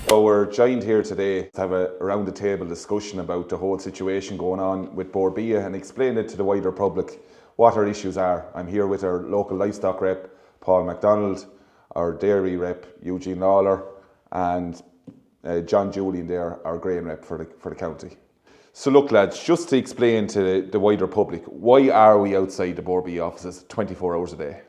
So we're joined here today to have a round-the-table discussion about the whole situation going on with Bord Bia and explain it to the wider public what our issues are. I'm here with our local livestock rep, Paul MacDonald, our dairy rep, Eugene Lawler, and John Julian there, our grain rep for the county. So look lads, just to explain to the wider public, why are we outside the Bord Bia offices 24 hours a day?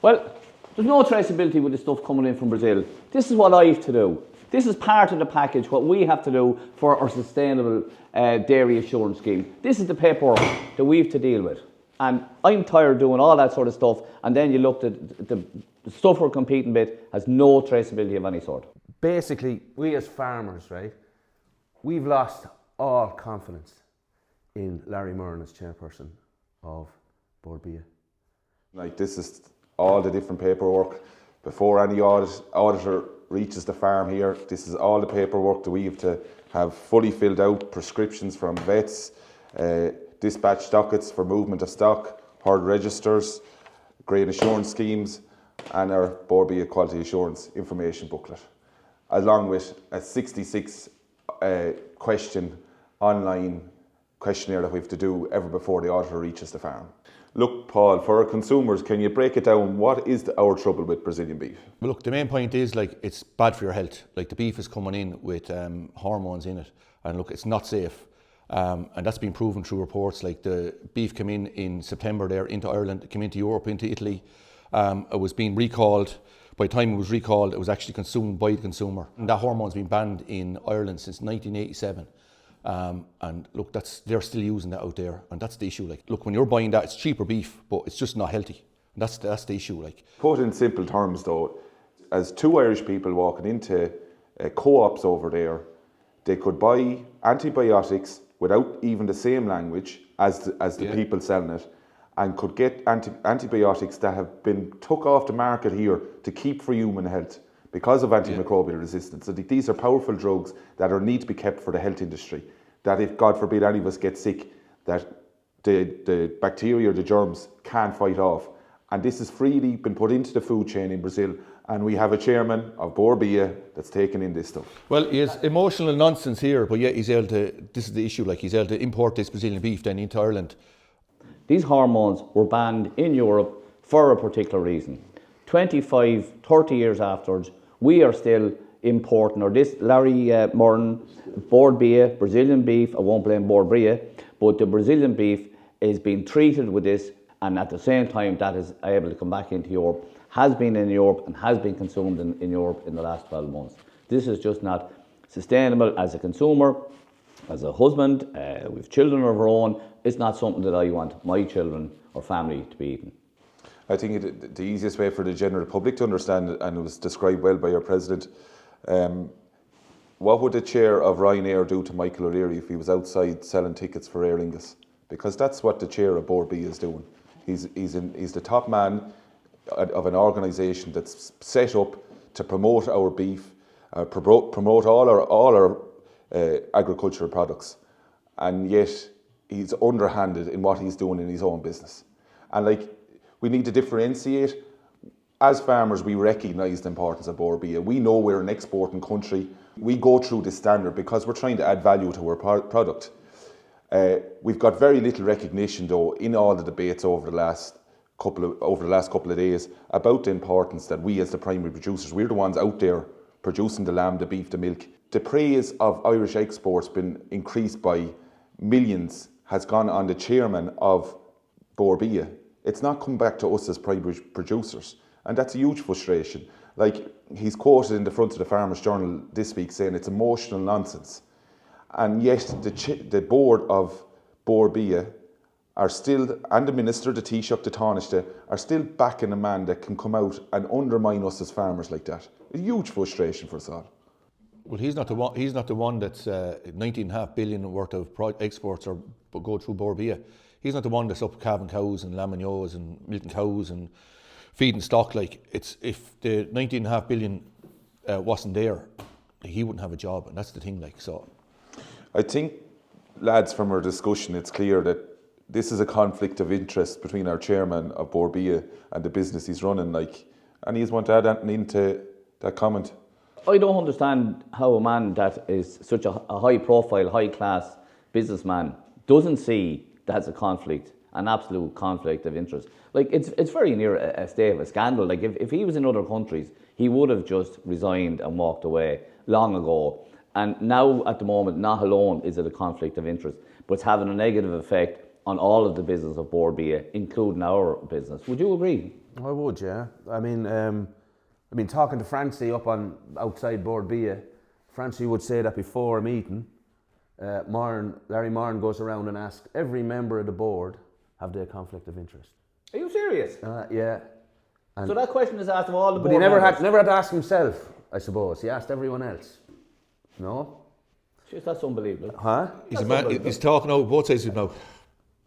Well, there's no traceability with the stuff coming in from Brazil. This is what I have to do. This is part of the package, what we have to do for our sustainable dairy assurance scheme. This is the paperwork that we have to deal with. And I'm tired of doing all that sort of stuff, and then you look at the stuff we're competing with has no traceability of any sort. Basically, we as farmers, right, we've lost all confidence in Larry Murrin as chairperson of Bord Bia. Like, this is all the different paperwork before any auditor reaches the farm here. This is all the paperwork that we have to have fully filled out, prescriptions from vets, dispatch dockets for movement of stock, herd registers, grain assurance schemes, and our Bord Bia quality assurance information booklet, along with a 66 question online questionnaire that we have to do ever before the auditor reaches the farm. Look, Paul, for our consumers, can you break it down? What is our trouble with Brazilian beef? Well, look, the main point is, like, it's bad for your health. Like, the beef is coming in with hormones in it, and look, it's not safe. And that's been proven through reports. Like, the beef came in September there into Ireland, it came into Europe, into Italy. It was being recalled. By the time it was recalled, it was actually consumed by the consumer. And that hormone's been banned in Ireland since 1987. And look, they're still using that out there, and that's the issue. Like, look, when you're buying that, it's cheaper beef, but it's just not healthy. And that's the issue. Like, put in simple terms, though, as two Irish people walking into co-ops over there, they could buy antibiotics without even the same language as the people selling it, and could get antibiotics that have been took off the market here to keep for human health because of antimicrobial resistance. So these are powerful drugs that need to be kept for the health industry, that if, God forbid, any of us get sick, that the bacteria or the germs can't fight off. And this has freely been put into the food chain in Brazil, and we have a chairman of Bord Bia that's taken in this stuff. well, he has emotional nonsense here, but yet he's able to, this is the issue, like, he's able to import this Brazilian beef then into Ireland. These hormones were banned in Europe for a particular reason. 25, 30 years afterwards, we are still importing, or this Larry Murrin, Bord Bia, Brazilian beef, I won't blame Bord Bia, but the Brazilian beef is being treated with this, and at the same time that is able to come back into Europe, has been in Europe and has been consumed in Europe in the last 12 months. This is just not sustainable as a consumer, as a husband, with children of our own. It's not something that I want my children or family to be eating. I think the easiest way for the general public to understand it, and it was described well by your president, what would the chair of Ryanair do to Michael O'Leary if he was outside selling tickets for Aer Lingus? Because that's what the chair of Bord Bia is doing. He's the top man of an organisation that's set up to promote our beef, promote all our agricultural products, and yet he's underhanded in what he's doing in his own business. And like, we need to differentiate. As farmers, we recognise the importance of Bord Bia. We know we're an exporting country. We go through this standard because we're trying to add value to our product. We've got very little recognition, though, in all the debates over the last couple of days about the importance that we, as the primary producers, we're the ones out there producing the lamb, the beef, the milk. The praise of Irish exports been increased by millions, has gone on the chairman of Bord Bia. It's not come back to us as primary producers, and that's a huge frustration. Like, he's quoted in the front of the Farmers Journal this week saying it's emotional nonsense, and yet the board of Bord Bia are still, and the minister, the Taoiseach, the Taoiseach, are still backing a man that can come out and undermine us as farmers like that. A huge frustration for us all. Well, he's not the one. He's not the one that's 19.5 billion worth of exports or go through Bord Bia. He's not the one that's up calving cows and lambing ewes and milking cows and feeding stock. Like, it's, if the 19.5 billion wasn't there, he wouldn't have a job, and that's the thing. Like, so, I think, lads, from our discussion, it's clear that this is a conflict of interest between our chairman of Bord Bia and the business he's running. Like, and he's want to add anything into that comment. I don't understand how a man that is such a high profile, high class businessman doesn't see that's a conflict, an absolute conflict of interest. Like, it's very near a state of a scandal. Like, if he was in other countries, he would have just resigned and walked away long ago. And now, at the moment, not alone is it a conflict of interest, but it's having a negative effect on all of the business of Bord Bia, including our business. Would you agree? I would, yeah. I mean, talking to Francie up on outside Bord Bia, Francie would say that before a meeting, Larry Murrin goes around and asks every member of the board, have they a conflict of interest? Are you serious? Yeah. So that question is asked of all the board But he never members. had to ask himself, I suppose. He asked everyone else. No? Jeez, that's unbelievable. Huh? He's a man. He's talking out both sides of him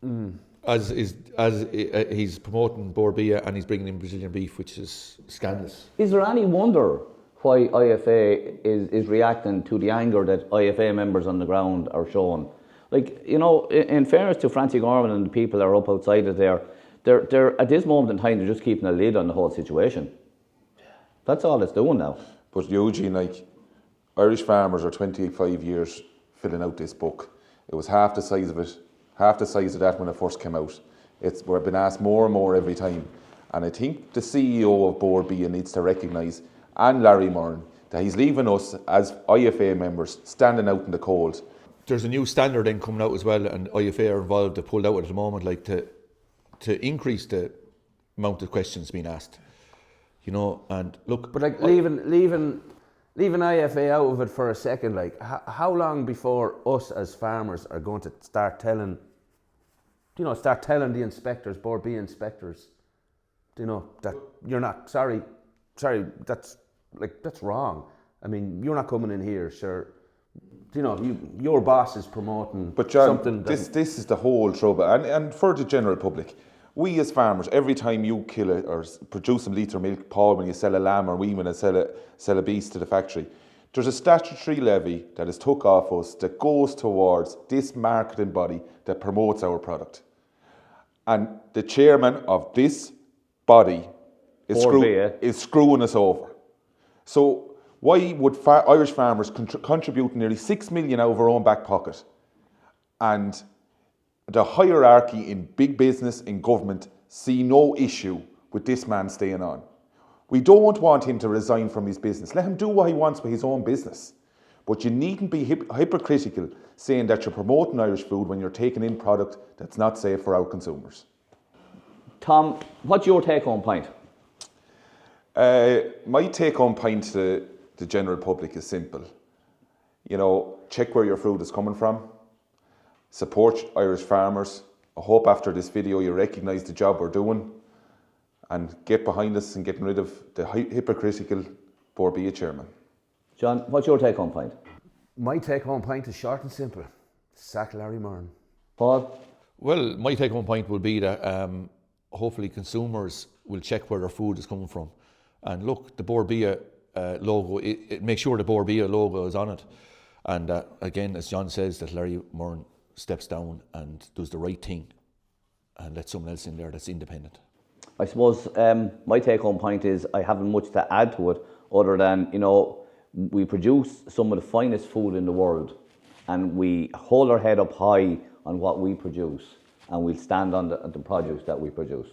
now. As he's promoting Bord Bia and he's bringing in Brazilian beef, which is scandalous. Is there any wonder why IFA is reacting to the anger that IFA members on the ground are showing? Like, you know, in fairness to Francie Gorman and the people that are up outside it there, they're at this moment in time, they're just keeping a lid on the whole situation. That's all it's doing now. But Eugene, like, Irish farmers are 25 years filling out this book. It was half the size of that when it first came out. We've been asked more and more every time. And I think the CEO of Bord Bia needs to recognise, and Larry Murrin, that he's leaving us as IFA members standing out in the cold. There's a new standard then coming out as well, and IFA are involved. They pulled out at the moment, like to increase the amount of questions being asked. You know, and look, But like leaving IFA out of it for a second, like how long before us as farmers are going to start telling the inspectors, Bord Bia inspectors, you know, that you're not, sorry, that's wrong. I mean, you're not coming in here, sure. You know, your boss is promoting But John, something. this is the whole trouble, and for the general public, we as farmers, every time you kill it or produce a litre of milk, Paul, when you sell a lamb or we when you sell a beast to the factory, there's a statutory levy that is took off us that goes towards this marketing body that promotes our product. And the chairman of this body is screwing us over. So why would Irish farmers contribute nearly 6 million out of our own back pocket, and the hierarchy in big business, in government, see no issue with this man staying on? We don't want him to resign from his business. Let him do what he wants with his own business. But you needn't be hypocritical saying that you're promoting Irish food when you're taking in product that's not safe for our consumers. Tom, what's your take-home point? My take-home point to the general public is simple. You know, check where your food is coming from. Support Irish farmers. I hope after this video you recognise the job we're doing and get behind us in getting rid of the hypocritical Bord Bia chairman. John, what's your take-home point? My take-home point is short and simple. Sack Larry Murrin. Paul? well, my take-home point will be that hopefully consumers will check where their food is coming from, and look, the Bord Bia logo. Make sure the Bord Bia logo is on it, and again, as John says, that Larry Murrin steps down and does the right thing and let someone else in there that's independent. I suppose my take-home point is I haven't much to add to it other than, you know, we produce some of the finest food in the world and we hold our head up high on what we produce and we'll stand on the produce that we produce.